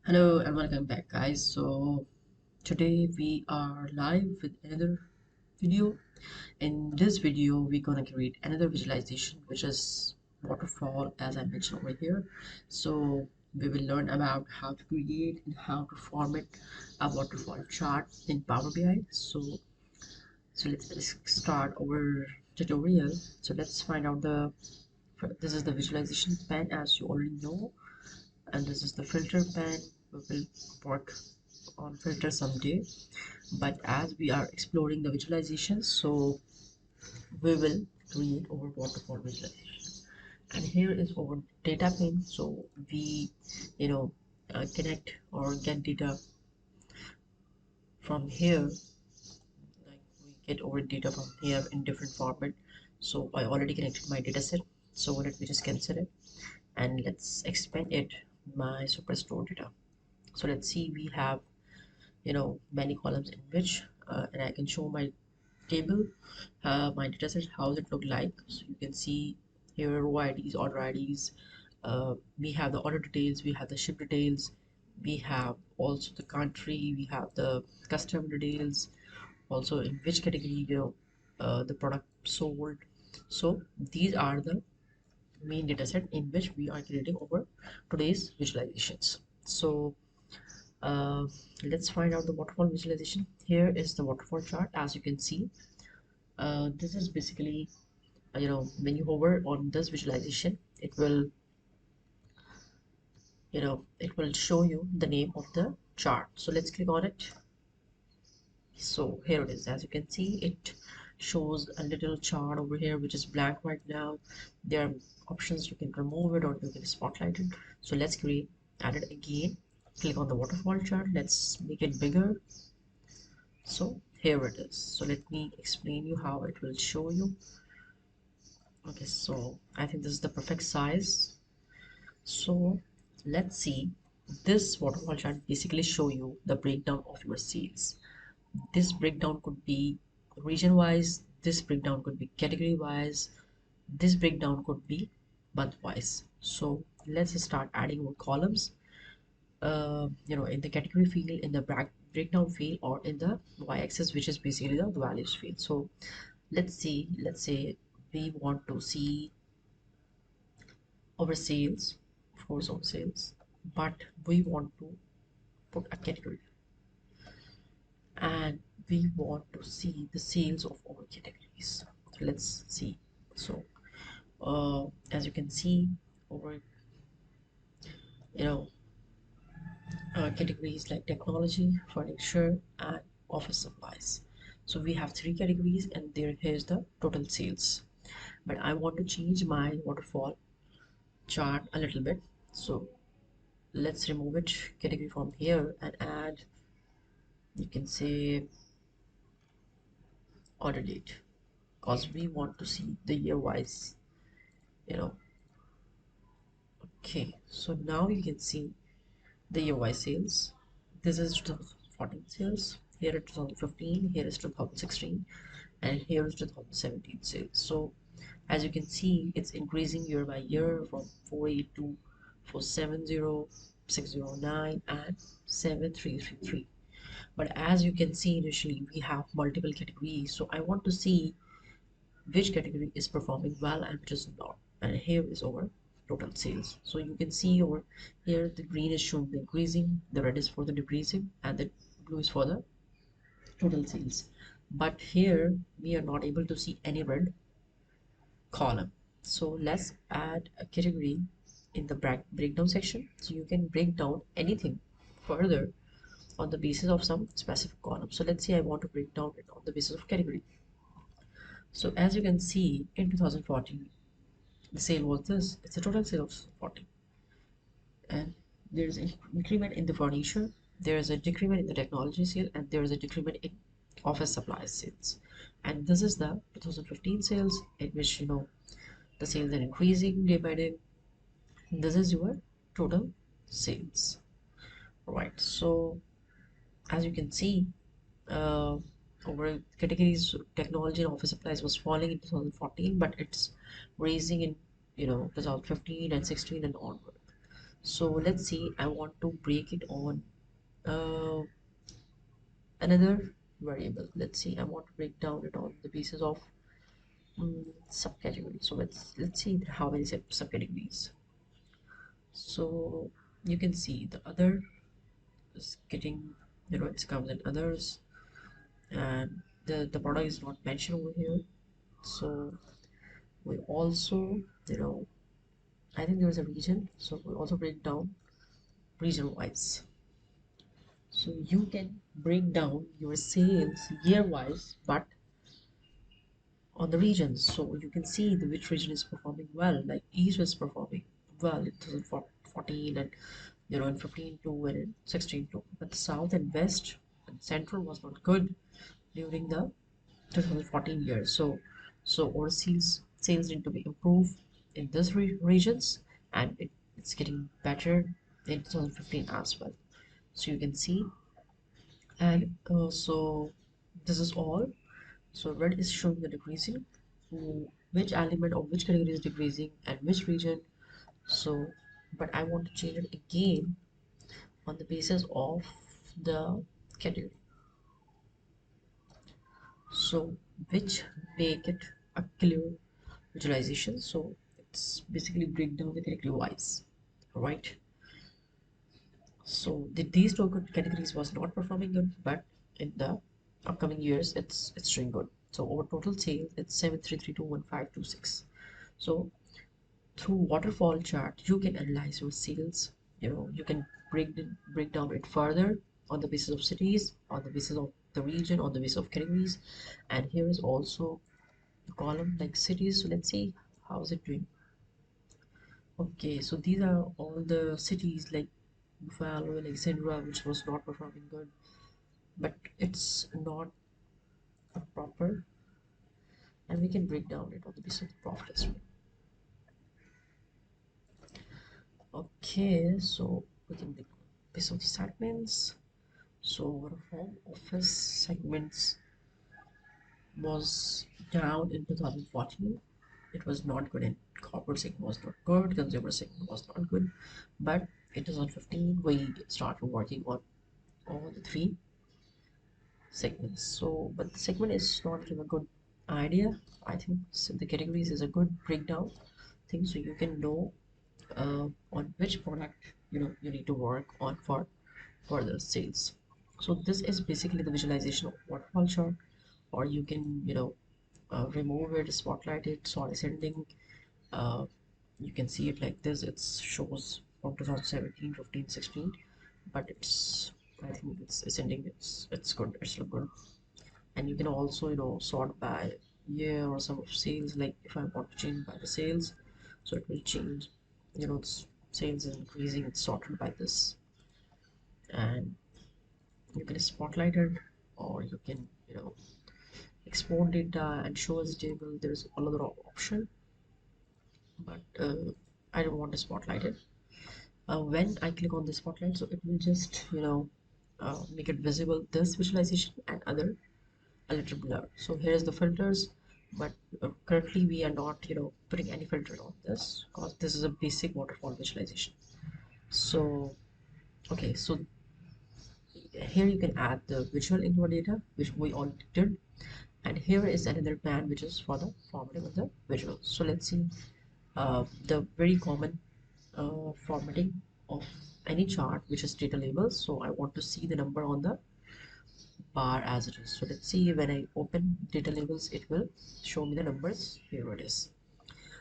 Hello and welcome back, guys. So today we are live with another video. In this video, we're gonna create another visualization, which is waterfall, as I mentioned over here. So we will learn about how to create and how to format a waterfall chart in Power BI. So let's start our tutorial. So let's find out this is the visualization pane, as you already know, and this is the filter pane. We will work on filter someday, but as we are exploring the visualization, so we will create our waterfall visualization. And here is our data pane. So we you know connect or get data from here, like we get our data from here in different format. So I already connected my data set, so let me just cancel it and let's expand it, my superstore data. So let's see, we have many columns in which and I can show my table, my dataset, how does it look like. So you can see here row IDs, order IDs, we have the order details, we have the ship details, we have also the country, we have the customer details, also in which category the product sold. So these are the main dataset in which we are creating over today's visualizations. So uh, let's find out the waterfall visualization. Here is the waterfall chart. As you can see, this is basically when you hover on this visualization, it will show you the name of the chart. So let's click on it. So here it is. As you can see, it shows a little chart over here which is blank right now. There are options, you can remove it or you can spotlight it. So let's add it again. Click on the waterfall chart. Let's make it bigger. So here it is. So let me explain you how it will show you. Okay, so I think this is the perfect size. So let's see, this waterfall chart basically show you the breakdown of your sales. This breakdown could be region wise, this breakdown could be category wise, this breakdown could be month wise. So let's start adding more columns, in the category field, in the breakdown field, or in the y-axis, which is basically the values field. So let's say we want to see our sales, of course our sales, but we want to put a category and we want to see the sales of all categories. So let's see. So as you can see over you know categories like technology, furniture, and office supplies. So we have three categories and here's the total sales. But I want to change my waterfall chart a little bit. So let's remove it category from here and add, you can say, order date, because we want to see the year wise you know okay. So now you can see the year wise sales. This is 2014 sales, here is 2015, here is 2016, and here is 2017 sales. So as you can see, it's increasing year by year from 482, 470, 609, and 7333. But as you can see, initially we have multiple categories, so I want to see which category is performing well and which is not. And here is our total sales. So you can see over here the green is showing the increasing, the red is for the decreasing, and the blue is for the total sales. But here we are not able to see any red column. So let's add a category in the breakdown section, so you can break down anything further on the basis of some specific column. So let's say I want to break down it on the basis of category. So as you can see, in 2014 the sale was this, it's a total sale of 40, and there's an increment in the furniture, there's a decrement in the technology sale, and there's a decrement in office supplies sales. And this is the 2015 sales, in which the sales are increasing day by day. This is your total sales, right? So as you can see, uh, over categories, technology and office supplies was falling in 2014, but it's raising in 2015 and 16 and onward. So let's see, I want to break it on uh, another variable. Let's see, I want to break down it on the basis of subcategory. So let's see how many subcategories. So you can see the other is getting, it comes in others, and the product is not mentioned over here. So we also, I think there is a region, so we also break down region wise. So you can break down your sales year wise, but on the regions. So you can see which region is performing well. Like East is performing well in 2014, and in 15 too, and in 16 too. But the South and West and Central was not good during the 2014 year. So overseas sales need to be improved in these regions, and it's getting better in 2015 as well. So you can see, and so this is all. So red is showing the decreasing, which element or which category is decreasing and which region. So, but I want to change it again on the basis of the category. So, which make it a clear visualization. So it's basically break down the category wise, right? So these two categories was not performing good, but in the upcoming years, it's doing good. So our total sales, it's 73321,526. So through waterfall chart, you can analyze your sales. You can break down it further on the basis of cities, on the basis of the region, on the basis of categories. And here is also the column like cities. So let's see how is it doing. Okay, so these are all the cities like Buffalo, Alexandria, which was not performing good, but it's not a proper, and we can break down it on the basis of the profit as well. Okay, so we can make basis of the segments. So our home office segments was down in 2014. It was not good, and corporate segment was not good, consumer segment was not good, but in 2015 we started working on all the three segments. So but the segment is not a good idea. I think so the categories is a good breakdown thing, so you can know on which product you need to work on for the sales. So this is basically the visualization of waterfall chart, or you can remove it, spotlight it, solid sending. uh, you can see it like this. It shows from 2017, 15, 16, but I think it's ascending. It's good. It's look good. And you can also sort by year or some of sales. Like if I want to change by the sales, so it will change. It's sales is increasing. It's sorted by this, and you can spotlight it, or you can export data and show as a table. There's another option, but I don't want to spotlight it. When I click on the spotlight, so it will just make it visible this visualization and other a little blur. So here's the filters, but currently we are not putting any filter on this because this is a basic waterfall visualization. So okay, so here you can add the visual input data, which we already did, and here is another band which is for the formatting of the visual. So let's see the very common formatting of any chart which is data labels. So I want to see the number on the bar as it is. So let's see, when I open data labels, it will show me the numbers. Here it is.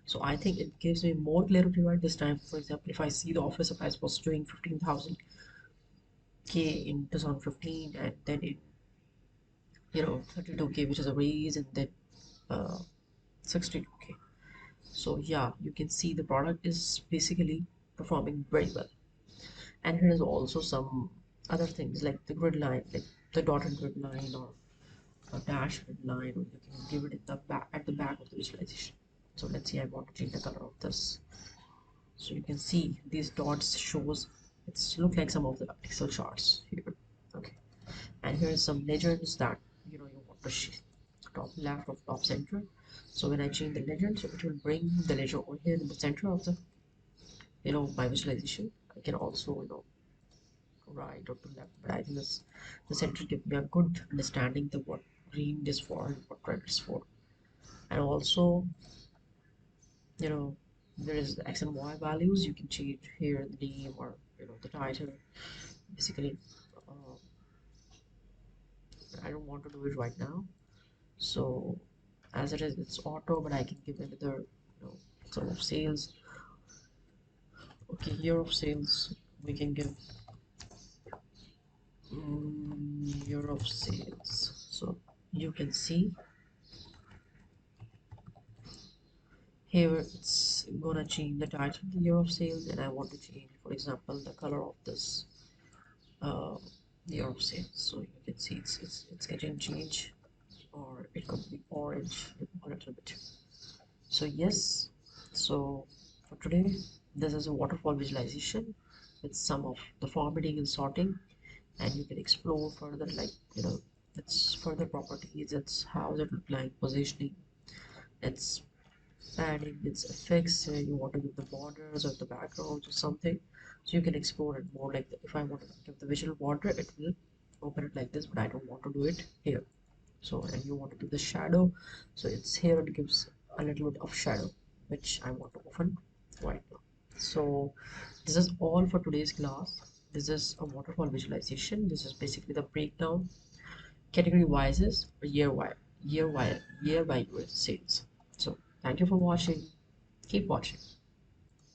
So I think it gives me more clarity right this time. For example, if I see the office supplies was doing 15,000 K in 2015, and then in 32K, which is a raise, and then uh, 62K. So yeah, you can see the product is basically performing very well. And here is also some other things like the grid line, like the dotted grid line or a dash grid line, or you can give it in the back at the back of the visualization. So let's see, I want to change the color of this. So you can see these dots shows it's look like some of the Excel charts here. Okay, and here is some legends that you want to see top left or top center. So when I change the legend, so it will bring the legend over here in the center of the my visualization. I can also, right or to left, but I think the center give me a good understanding of what green is for and what red is for. And also, you know, there is the X and Y values. You can change here the name or the title. Basically, uh, I don't want to do it right now. So as it is, it's auto, but I can give another, sort of sales. Okay, year of sales. We can give year of sales. So you can see here it's gonna change the title of the year of sales, and I want to change, for example, the color of this uh, year of sales. So you can see it's getting changed, or it could be orange a little bit. So yes, so for today, this is a waterfall visualization with some of the formatting and sorting, and you can explore further, like its further properties, its how it look like, positioning, its padding, its effects. You want to give the borders or the backgrounds or something, so you can explore it more. Like if I want to give the visual border, it will open it like this, but I don't want to do it here. So and you want to give the shadow, so it's here, it gives a little bit of shadow, which I want to open right now. So this is all for today's class. This is a waterfall visualization. This is basically the breakdown category wise is year by year sales. So thank you for watching. Keep watching.